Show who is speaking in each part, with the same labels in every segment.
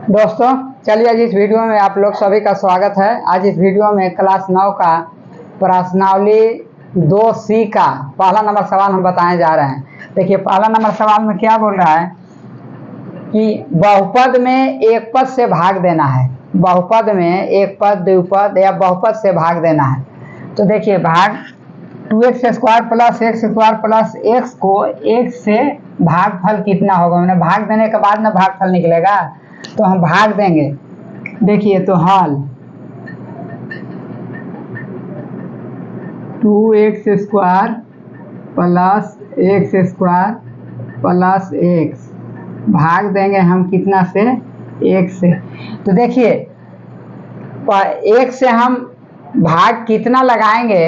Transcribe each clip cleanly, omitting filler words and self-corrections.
Speaker 1: दोस्तों चलिए आज इस वीडियो में आप लोग सभी का स्वागत है। आज इस वीडियो में क्लास 9 का प्रश्नावली 2C का पहला नंबर सवाल हम बताने जा रहे हैं। देखिए पहला नंबर सवाल में क्या बोल रहा है कि बहुपद में एक पद से भाग देना है। बहुपद में एक पद, द्विपद या बहुपद से भाग देना है। तो देखिए भाग 2x² plus x² plus x को एक से भागफल कितना होगा, मैंने भाग देने के बाद ना भागफल निकलेगा, तो हम भाग देंगे। देखिए तो हल 2x² plus x² plus x भाग देंगे हम कितना से, एक से। तो देखिए एक से हम भाग कितना लगाएंगे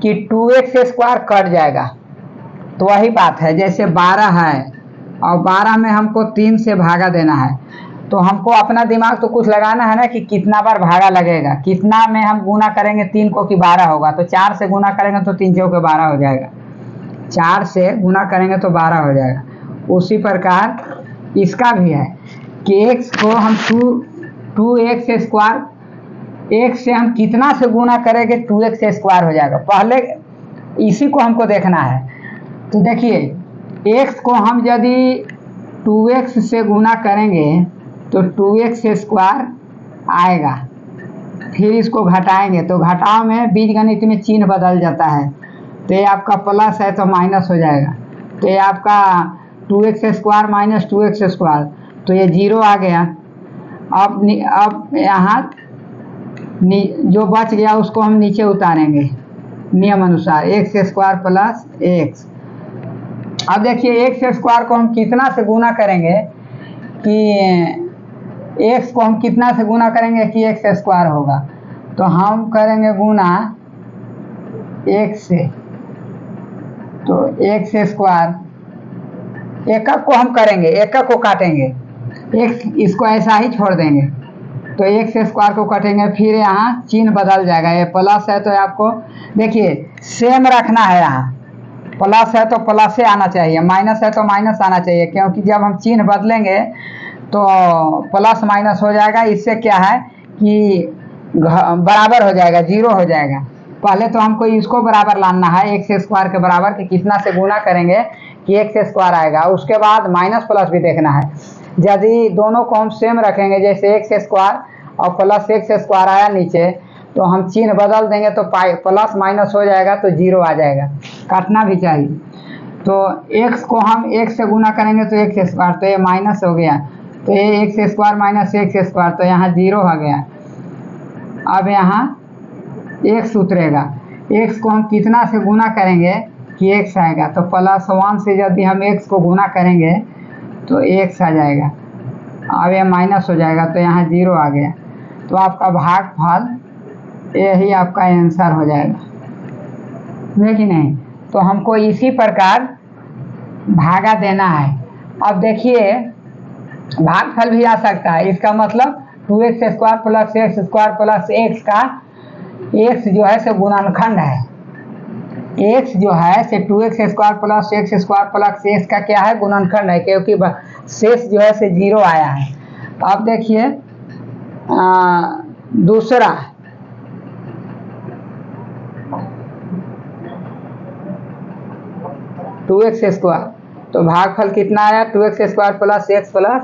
Speaker 1: कि 2x² कट जाएगा। तो वही बात है, जैसे 12 है और 12 में हमको 3 से भागा देना है, तो हमको अपना दिमाग तो कुछ लगाना है ना कि कितना बार भागा लगेगा, कितना में हम गुना करेंगे 3 को कि 12 होगा। तो 4 से गुना करेंगे तो 3 चौके 12 हो जाएगा, 4 से गुना करेंगे तो 12 हो जाएगा। उसी प्रकार इसका भी है कि x को हम 2x², x से हम कितना से गुना करेंगे 2x² हो जाएगा। पहले इसी को हमको देखना है। तो देखिए x को हम यदि 2x से गुना करेंगे तो 2x² आएगा, फिर इसको घटाएंगे तो घटाव में बीजगणित में चिन्ह बदल जाता है। तो ये आपका प्लस है तो माइनस हो जाएगा, तो ये आपका 2x² माइनस 2x², तो ये 0 आ गया। अब यहाँ जो बच गया उसको हम नीचे उतारेंगे नियम अनुसार, x² प्लस x। अब देखिए x² को हम कितना से गुना करेंगे कि x को हम कितना से गुना करेंगे कि x² होगा। तो हम करेंगे गुना x से, तो x², एकक को हम करेंगे, एकक को काटेंगे, इसको ऐसा ही छोड़ देंगे, तो x² को काटेंगे, फिर यहाँ चिन्ह बदल जाएगा। ये प्लस है तो आपको देखिए सेम रखना है, यहाँ प्लस है तो प्लस से आना चाहिए, माइनस है तो माइनस आना चाहिए, क्योंकि जब हम चिन्ह बदलेंगे तो प्लस माइनस हो जाएगा। इससे क्या है कि बराबर हो जाएगा, 0 हो जाएगा। पहले तो हमको इसको बराबर लाना है x² के बराबर, कि कितना से गुना करेंगे कि x² आएगा। उसके बाद माइनस प्लस भी देखना है। यदि दोनों को हम सेम रखेंगे, जैसे x² और प्लस x² आया नीचे, तो हम चिन्ह बदल देंगे तो प्लस माइनस हो जाएगा, तो 0 आ जाएगा। काटना भी चाहिए। तो x को हम x से गुना करेंगे तो x², तो ये माइनस हो गया, तो ये x² माइनस x², तो यहाँ 0 आ गया। अब यहाँ x उतरेगा, x को हम कितना से गुना करेंगे कि x आएगा, तो +1 से यदि हम x को गुना करेंगे तो x आ जाएगा। अब ये माइनस हो जाएगा, तो यहाँ 0 आ गया। तो आपका भागफल यही आपका आंसर हो जाएगा, है कि नहीं। तो हमको इसी प्रकार भागा देना है। अब देखिए भागफल भी आ सकता है, इसका मतलब 2x² plus x² plus x का x जो है से गुणनखंड है। x जो है से 2x² plus x² plus x का क्या है, गुणनखंड है, क्योंकि शेष जो है से 0 आया है। अब देखिए दूसरा 2x², तो भागफल कितना आया, 2x² प्लस x प्लस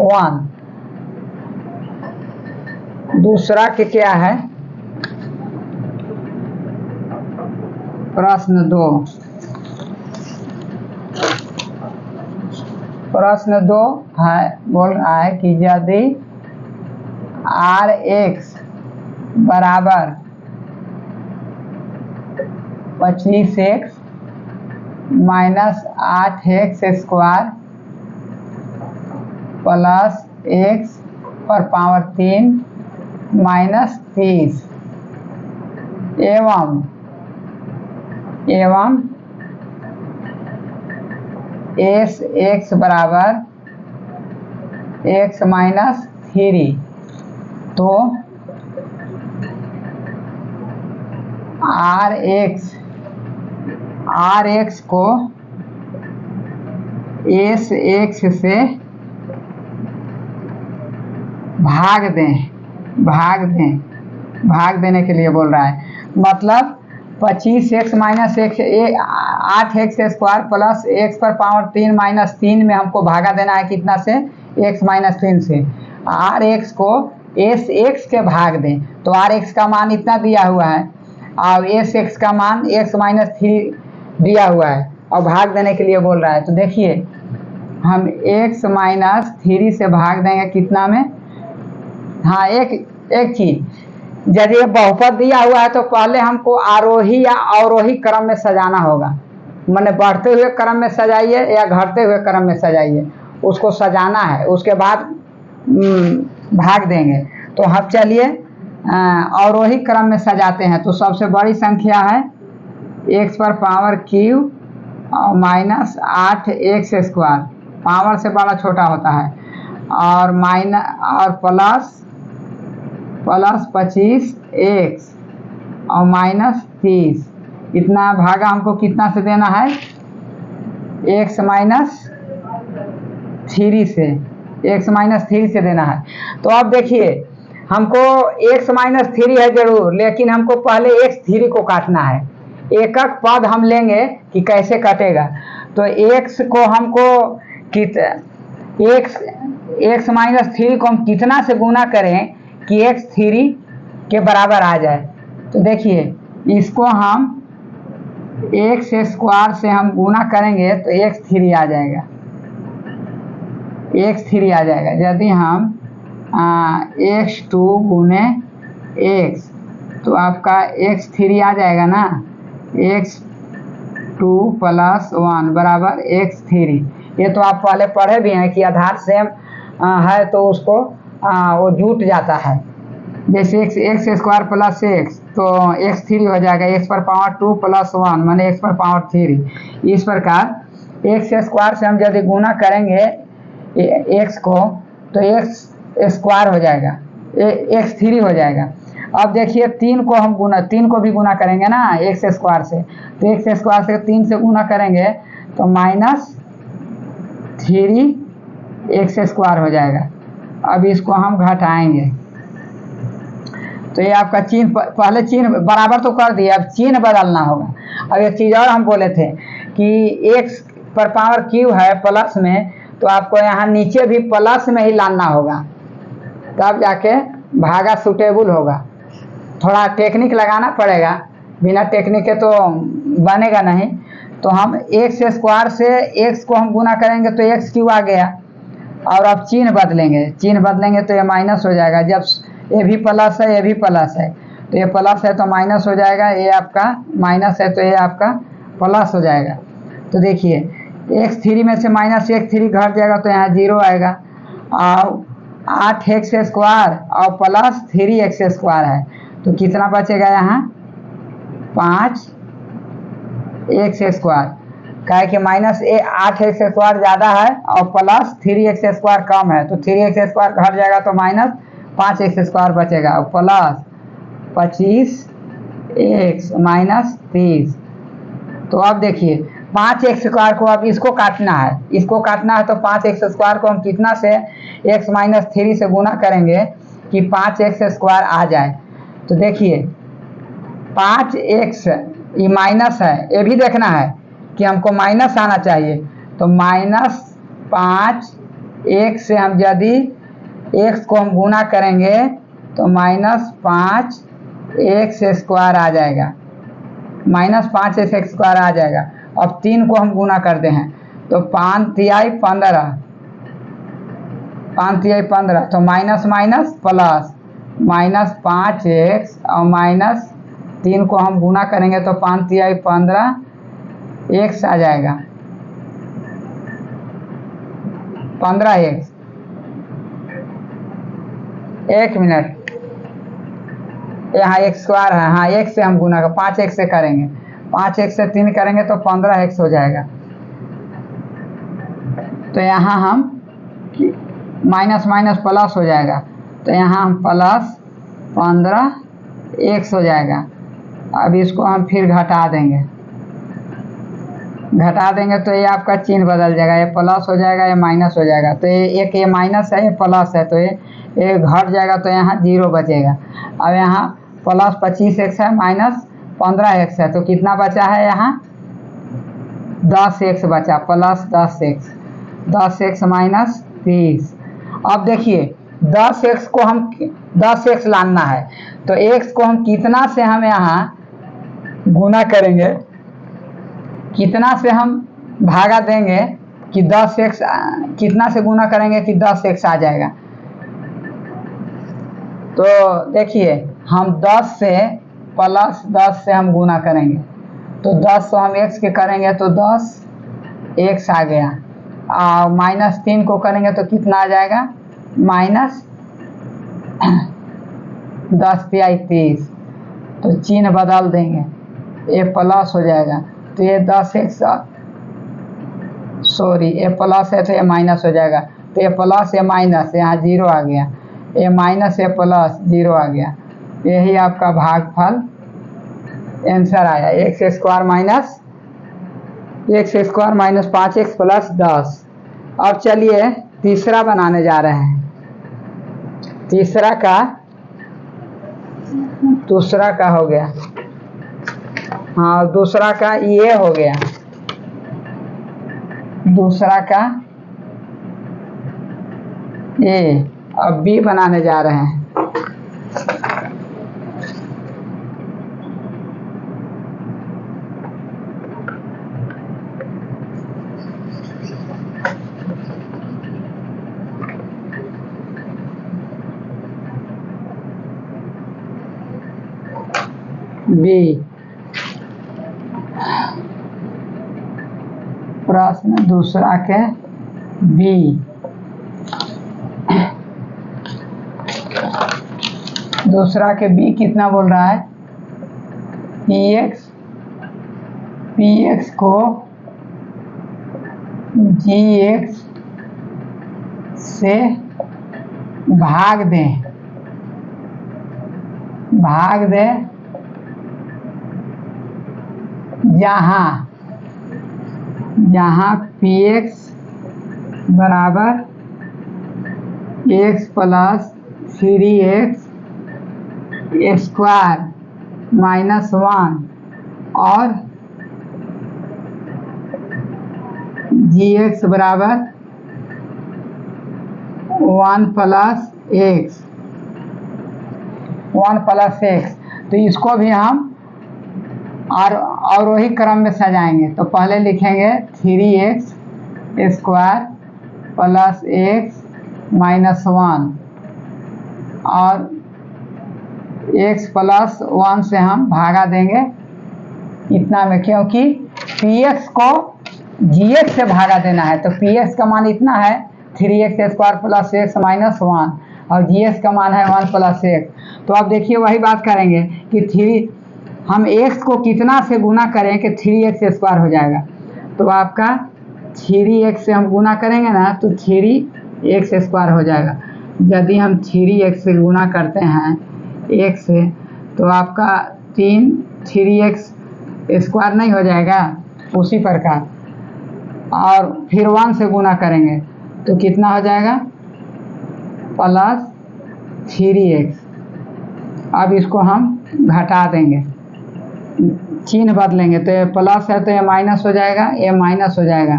Speaker 1: 1। दूसरा के क्या है, प्रश्न 2। प्रश्न 2 है, बोल रहा है कि यदि rx बराबर 25x minus 8x² plus x पर पावर 3 माइनस 30 एवं x बराबर x माइनस 3, तो rx को sx से भाग दें, भाग देने के लिए बोल रहा है। मतलब 25x minus x 8x square plus x पर पावर 3 माइनस 3 में हमको भागा देना है कितना से, x माइनस 3 से। rx को sx के भाग दें तो rx का मान इतना दिया हुआ है और sx का मान x माइनस 3 दिया हुआ है और भाग देने के लिए बोल रहा है। तो देखिए हम x माइनस 3 से भाग देंगे कितना में। हाँ, एक चीज, यदि ये बहुपद दिया हुआ है तो पहले हमको आरोही या अवरोही क्रम में सजाना होगा। मैंने बढ़ते हुए क्रम में सजाइए या घटते हुए क्रम में सजाइए, उसको सजाना है, उसके बाद भाग देंगे। तो हम चलिए अवरोही क्रम में सजाते हैं। तो सबसे बड़ी संख्या है x पर पावर क्यू और माइनस 8x स्क्वायर, पावर से बड़ा छोटा होता है, और प्लस 25x और माइनस 30। इतना भागा हमको कितना से देना है, x माइनस 3 से, x माइनस 3 से देना है। तो अब देखिए हमको x माइनस 3 है जरूर, लेकिन हमको पहले x3 को काटना है। एक एक पद हम लेंगे कि कैसे कटेगा। तो x को हमको x माइनस 3 को हम कितना से गुना करें कि x3 के बराबर आ जाए। तो देखिए इसको हम x स्क्वायर से हम गुना करेंगे तो x3 आ जाएगा, x3 आ जाएगा। यदि हम x2 गुने x तो आपका x3 आ जाएगा ना, x2 प्लस 1 बराबर x3। ये तो आप पहले पढ़े भी हैं कि आधार सेम है तो उसको वो जुट जाता है। जैसे x स्क्वायर प्लस x तो x3 हो जाएगा, x पर पावर 2 प्लस 1 माने x पर पावर 3। इस प्रकार x स्क्वायर से हम यदि गुना करेंगे x को तो x स्क्वायर हो जाएगा, x3 हो जाएगा। अब देखिए 3 को भी गुना करेंगे ना x स्क्वायर से, तो x स्क्वायर से 3 से गुना करेंगे तो माइनस 3x स्क्वायर हो जाएगा। अब इसको हम घटाएंगे तो ये आपका चिन्ह, पहले चिन्ह बराबर तो कर दिया, अब चिन्ह बदलना होगा। अब एक चीज़ और हम बोले थे कि x पर पावर क्यू है प्लस में, तो आपको यहाँ नीचे भी प्लस में ही लाना होगा, तब जाके भागा सूटेबल होगा। थोड़ा टेक्निक लगाना पड़ेगा, बिना टेक्निक के तो बनेगा नहीं। तो हम x स्क्वायर से x को हम गुना करेंगे तो x क्यू आ गया, और अब चिन्ह बदलेंगे तो ये माइनस हो जाएगा। जब ये भी प्लस है ये भी प्लस है तो ये प्लस है तो माइनस हो जाएगा, ये आपका माइनस है तो ये आपका प्लस हो जाएगा। तो देखिए x3 में से माइनस x3 घट जाएगा तो यहाँ 0 आएगा, और 8x स्क्वायर और प्लस 3x स्क्वायर है तो कितना बचेगा यहाँ 5x स्क्वायर। क्या है कि माइनस 8x स्क्वायर ज़्यादा है और प्लस 3x स्क्वायर कम है, तो 3x स्क्वायर घट जाएगा तो माइनस 5x स्क्वायर बचेगा, और प्लस 25x माइनस 30। तो अब देखिए 5x स्क्वायर को अब इसको काटना है, तो 5x स्क्वायर को हम कितना से x माइनस 3 से गुना करेंगे कि 5x स्क्वायर आ जाए। तो देखिए 5x ये माइनस है, ये भी देखना है कि हमको माइनस आना चाहिए। तो माइनस 5x से हम यदि x को हम गुना करेंगे तो माइनस 5x स्क्वायर आ जाएगा, माइनस 5x स्क्वायर आ जाएगा। अब 3 को हम गुना करते हैं तो 5 तिहाई 15 तो minus minus plus, minus 5x और माइनस 3 को हम गुना करेंगे तो 5 तिहाई 15 x आ जाएगा, 15x। एक मिनट, यहाँ x स्क्वायर है, हाँ x से हम गुना 5x से करेंगे, 5x से 3 करेंगे तो 15x हो जाएगा। तो यहाँ हम माइनस माइनस प्लस हो जाएगा, तो यहाँ हम प्लस 15x हो जाएगा। अब इसको हम फिर घटा देंगे तो ये आपका चिन्ह बदल जाएगा, ये प्लस हो जाएगा, ये माइनस हो जाएगा। तो ये एक ये माइनस है ये प्लस है, तो ये ये घट जाएगा तो यहाँ 0 बचेगा। अब यहाँ प्लस 25x है माइनस 15x है, तो कितना बचा है यहाँ 10x बचा, प्लस 10x, 10x माइनस 30। अब देखिए 10x को हम 10x लाना है, तो x को हम कितना से हम यहाँ गुना करेंगे, कितना से हम भागा देंगे कि 10x, कितना से गुना करेंगे कि 10x आ जाएगा। तो देखिए हम 10 से प्लस 10 से हम गुना करेंगे, तो 10 को हम x के करेंगे तो 10x आ गया, और माइनस 3 को करेंगे तो कितना आ जाएगा माइनस 10 तिहाई 30। तो चिन्ह बदल देंगे, ये प्लस हो जाएगा, तो ये 10x, सॉरी ये प्लस है तो ये माइनस हो जाएगा, तो ये प्लस ये माइनस, यहाँ 0 आ गया, ये माइनस ये प्लस 0 आ गया। यही आपका भागफल आंसर आया, x² माइनस 5x प्लस 10। अब चलिए तीसरा बनाने जा रहे हैं। दूसरा का हो गया, हाँ दूसरा का ये हो गया, दूसरा का ये। अब b बनाने जा रहे हैं। b प्रश्न दूसरा के b। दूसरा के b कितना बोल रहा है, px को gx से भाग दें जहाँ px बराबर x plus 3x square minus 1 और gx बराबर 1 प्लस x। तो इसको भी हम और वही क्रम में सजाएंगे। तो पहले लिखेंगे 3x square plus x minus 1 और x प्लस 1 से हम भागा देंगे इतना में, क्योंकि px को gx से भागा देना है। तो px का मान इतना है 3x square plus x minus 1 और gx का मान है 1 प्लस x। तो अब देखिए वही बात करेंगे कि हम x को कितना से गुना करें कि 3x स्क्वायर हो जाएगा। तो आपका 3x से हम गुना करेंगे ना तो 3x स्क्वायर हो जाएगा। यदि हम 3x से गुना करते हैं x से तो आपका 3x स्क्वायर नहीं हो जाएगा, उसी प्रकार। और फिर 1 से गुना करेंगे तो कितना हो जाएगा प्लस 3x। अब इसको हम घटा देंगे, चिन्ह बदलेंगे, तो ये प्लस है तो ये माइनस हो जाएगा, ये माइनस हो जाएगा।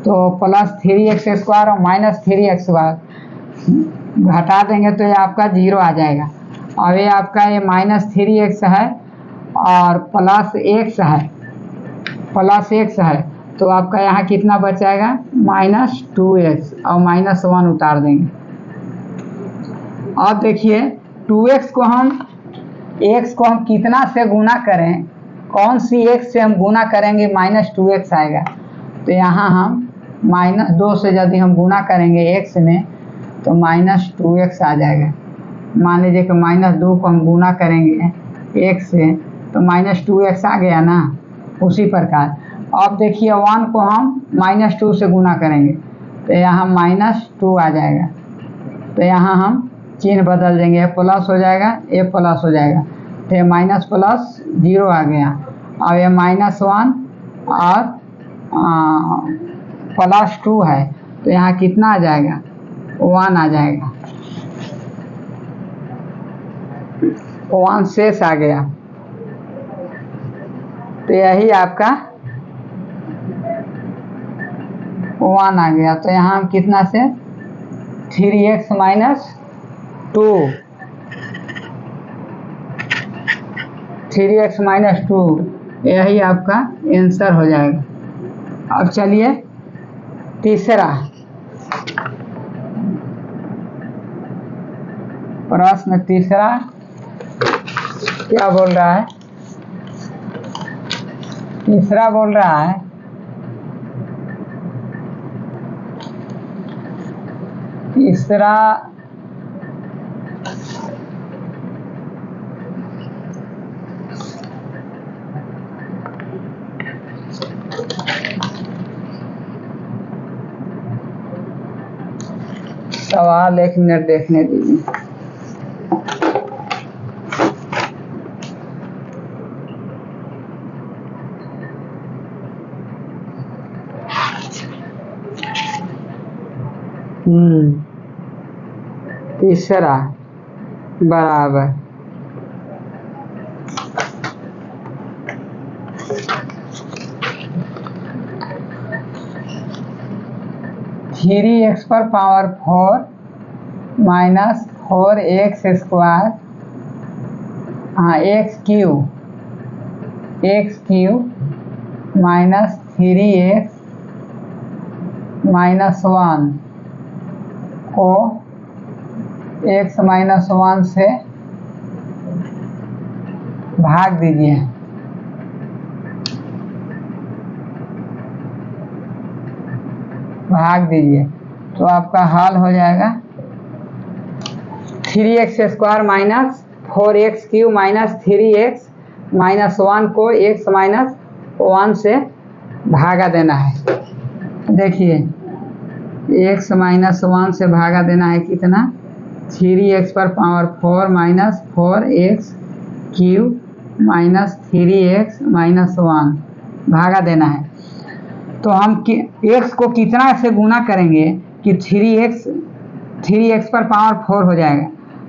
Speaker 1: तो प्लस 3x स्क्वायर और माइनस 3x स्क्वायर घटा देंगे तो ये आपका 0 आ जाएगा। और ये आपका ये माइनस 3x है और प्लस x है, तो आपका यहाँ कितना बच जाएगा माइनस 2x और माइनस 1 उतार देंगे। अब देखिए 2x को हम कितना से गुना करें, कौन सी x से हम गुना करेंगे माइनस 2x आएगा। तो यहाँ हम माइनस 2 से यदि हम गुना करेंगे x में तो माइनस 2x आ जाएगा। मान लीजिए कि माइनस 2 को हम गुना करेंगे x से तो माइनस 2x आ गया ना, उसी प्रकार। अब देखिए 1 को हम माइनस 2 से गुना करेंगे तो यहाँ माइनस 2 आ जाएगा। तो यहाँ हम चिन्ह बदल देंगे, प्लस हो जाएगा, ये प्लस हो जाएगा, तो ये माइनस प्लस 0 आ गया। और ये माइनस 1 और प्लस 2 है, तो यहाँ कितना आ जाएगा 1 आ जाएगा। वन शेष आ गया। तो यही आपका 1 आ गया। तो यहाँ हम कितना से 3x माइनस 2, 3x माइनस 2, यही आपका आंसर हो जाएगा। अब चलिए तीसरा प्रश्न, तीसरा क्या बोल रहा है? तीसरा बोल रहा है तीसरा सवाल 1 मिनट देखने दीजिए। तीसरा बराबर 3x पर power 4 minus 4x square, x cube minus 3x minus 1 को x माइनस 1 से भाग दीजिए। तो आपका हल हो जाएगा 3x square minus 4x cube minus 3x minus 1 को x माइनस 1 से भागा देना है। देखिए x माइनस 1 से भागा देना है कितना, 3x पर power 4 minus 4x cube minus 3x minus 1 भागा देना है। तो हम x को कितना से गुना करेंगे कि 3x पर पावर 4 हो जाएगा।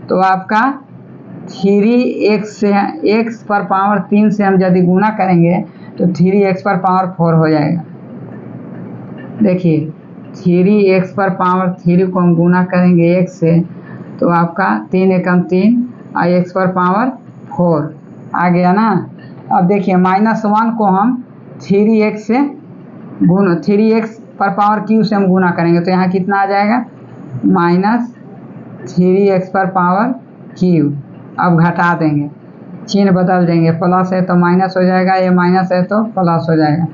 Speaker 1: तो आपका 3x से x पर पावर 3 से हम यदि गुना करेंगे तो 3x पर पावर 4 हो जाएगा। देखिए 3x पर पावर 3 को हम गुना करेंगे x से, तो आपका 3 एकम 3 और x पर पावर 4 आ गया ना। अब देखिए माइनस 1 को हम 3x से 3x पर पावर क्यू से हम गुना करेंगे, तो यहाँ कितना आ जाएगा, माइनस 3x पर पावर क्यू। अब घटा देंगे, चिन्ह बदल देंगे, प्लस है तो माइनस हो जाएगा, ये माइनस है तो प्लस हो जाएगा।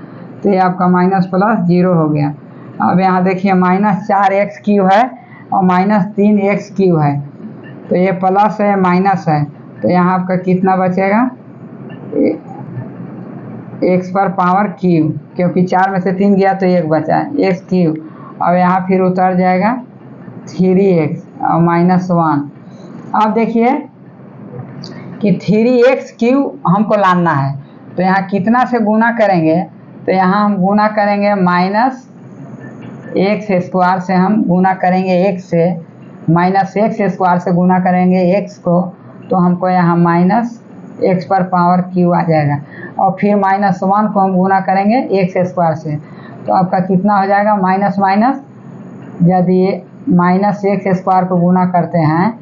Speaker 1: तो ये आपका माइनस प्लस 0 हो गया। अब यहाँ देखिए माइनस 4x क्यू है और माइनस 3x क्यू है, तो ये प्लस है माइनस है, तो यहाँ आपका कितना बचेगा, x पर पावर क्यू, क्योंकि 4 में से 3 गया तो 1 बचा है, x क्यू। अब यहाँ फिर उतर जाएगा 3x और माइनस 1। अब देखिए कि 3x क्यू हमको लाना है, तो यहाँ कितना से गुना करेंगे, तो यहाँ हम गुना करेंगे माइनस x स्क्वायर से, हम गुना करेंगे x से, माइनस x स्क्वायर से गुना करेंगे x को, तो हमको यहाँ माइनस x पर पावर क्यू आ जाएगा। और फिर माइनस 1 को हम गुना करेंगे x स्क्वायर से, तो आपका कितना हो जाएगा, माइनस माइनस, यदि माइनस x स्क्वायर को गुना करते हैं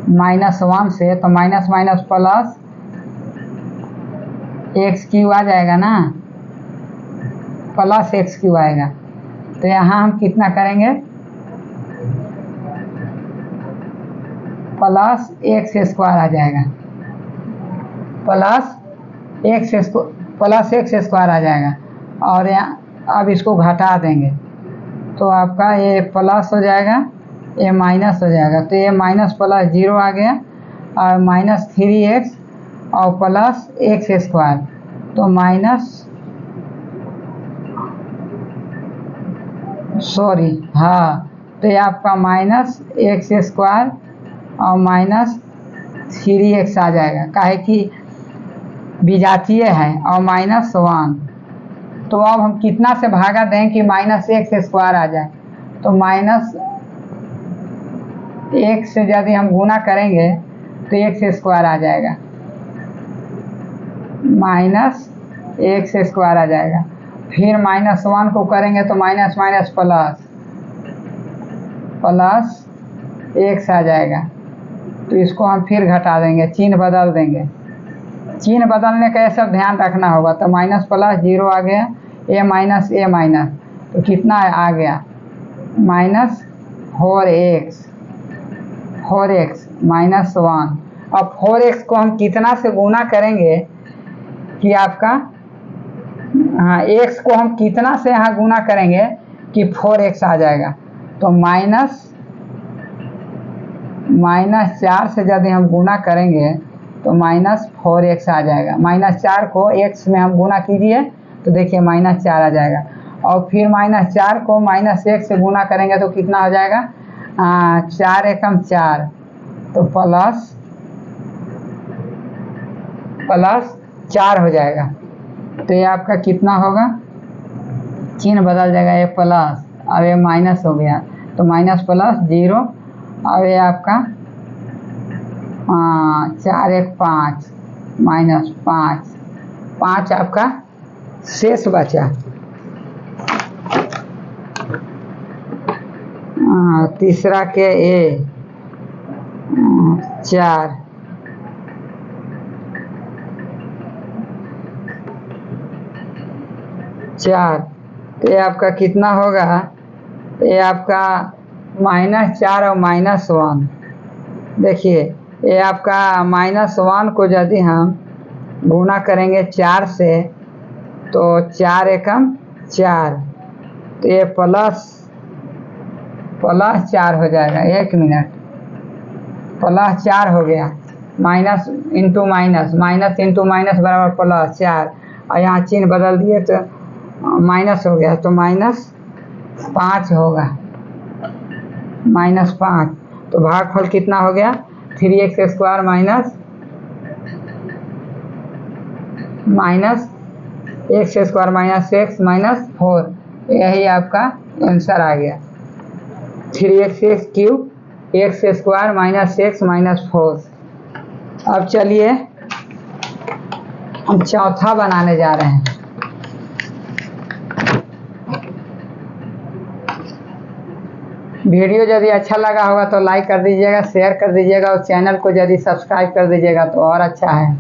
Speaker 1: माइनस 1 से, तो minus minus plus x cube आ जाएगा ना, प्लस x क्यू आएगा। तो यहाँ हम कितना करेंगे, प्लस x स्क्वायर आ जाएगा, प्लस x स्क्वायर आ जाएगा। और यहाँ अब इसको घटा देंगे, तो आपका ये प्लस हो जाएगा, ये माइनस हो जाएगा, तो ये माइनस प्लस 0 आ गया, और माइनस 3x और प्लस x स्क्वायर, तो माइनस तो ये आपका माइनस x स्क्वायर और माइनस 3x आ जाएगा, काहे कि विजातीय है, और माइनस 1। तो अब हम कितना से भागा दें कि माइनस x स्क्वायर आ जाए, तो माइनस x से यदि हम गुना करेंगे तो एक्स स्क्वायर आ जाएगा, माइनस एक्स स्क्वायर आ जाएगा। फिर -1 को करेंगे तो minus minus plus, plus x आ जाएगा। तो इसको हम फिर घटा देंगे, चिन्ह बदल देंगे। चिन्ह बदलने का ये सब ध्यान रखना होगा। तो माइनस प्लस 0 आ गया, ए माइनस तो कितना आ गया, माइनस 4x -1। अब 4x को हम कितना से गुना करेंगे कि आपका, हाँ, x को हम कितना से यहाँ गुना करेंगे कि 4x आ जाएगा। तो -4 से यदि हम गुना करेंगे तो -4x आ जाएगा। -4 को x में हम गुना कीजिए तो देखिए -4 आ जाएगा। और फिर -4 को -1 से गुना करेंगे तो कितना हो जाएगा, 4 एकम 4, तो प्लस 4 हो जाएगा। तो ये आपका कितना होगा, चिन्ह बदल जाएगा, ये प्लस, अब ये माइनस हो गया, तो माइनस प्लस 0, अब ये आपका 4 1 5 -5 आपका शेष बचा। तीसरा के ए 4, तो ये आपका कितना होगा, ये आपका -4 और -1। देखिए ये आपका -1 को यदि हम गुना करेंगे 4 से तो 4 एकम 4, तो ये प्लस 4 हो जाएगा। 1 मिनट, +4 हो गया, माइनस इंटू माइनस बराबर +4, और यहाँ चिन्ह बदल दिए तो माइनस हो गया, तो -5 होगा, -5। तो भागफल कितना हो गया, 3x² -x² -x -4। यही आपका आंसर आ गया, 3x³ x² -x -4। अब चलिए हम चौथा बनाने जा रहे हैं। वीडियो यदि अच्छा लगा होगा तो लाइक कर दीजिएगा, शेयर कर दीजिएगा, और चैनल को यदि सब्सक्राइब कर दीजिएगा तो और अच्छा है।